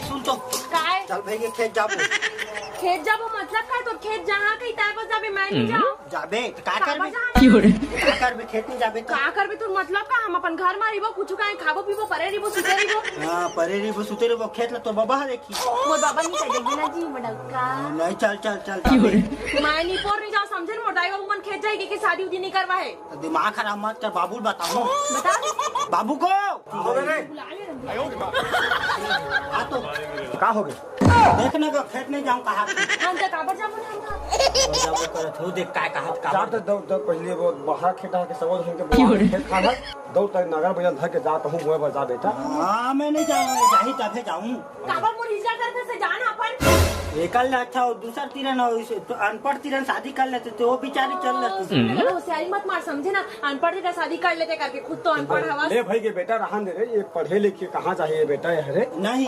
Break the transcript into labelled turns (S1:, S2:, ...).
S1: सुन तो
S2: काय
S1: चल भाई के खेत जाबो
S2: खेत जाबो मतलब काय तो खेत जहाँ कहीं ताय पर जाबे मैं नहीं जाऊँ
S1: जाबे तो का करबे का करबे खेत में जाबे तो
S2: का करबे तू मतलब का हम अपन घर में रहिबो कुछ काहे खाबो पीबो परे रहिबो सुते रहिबो
S1: हां परे री सुते रे वो खेत ला तो बाबा देखी
S2: मोर बाबा नहीं कह देगी ना जी मडक्का
S1: नहीं चल चल चल
S2: मैं नहीं पोर नहीं जाओ समझे ना मोटाई बाबू मन खेत जाएगी कि शादी उदी नहीं करवा है
S1: तो दिमाग खराब मत कर बाबू बताओ
S2: बता
S1: बाबू को
S3: हो गए रे
S1: आ तो
S3: का हो गए
S1: देखने को खेत नहीं जाऊं कहा
S2: हम तो काबर जाबो ना हम
S1: जाबो करत हो देख काय कहा
S3: जा तो दो पहले वो बाहर खेता के सबो धन के खेत खाना दो तक नगर बजन धर के जा कहूं मोए बजा बेटा
S1: हां मैं नहीं जाऊंगा जाही तबे जाऊं
S2: काबर मोर हिजा करके से जाना अपन
S1: एकल अच्छा और दूसरा तीरन और तो अनपढ़ तीरन शादी कर लेते तो वो बेचारी चल लेती
S2: होशियारी मत मार समझे ना अनपढ़ का शादी कर लेते करके खुद तो अनपढ़ हवा
S3: ले भाई के बेटा रहन दे रे ये पढ़े लिखे कहां चाहिए बेटा ये हरे
S1: नहीं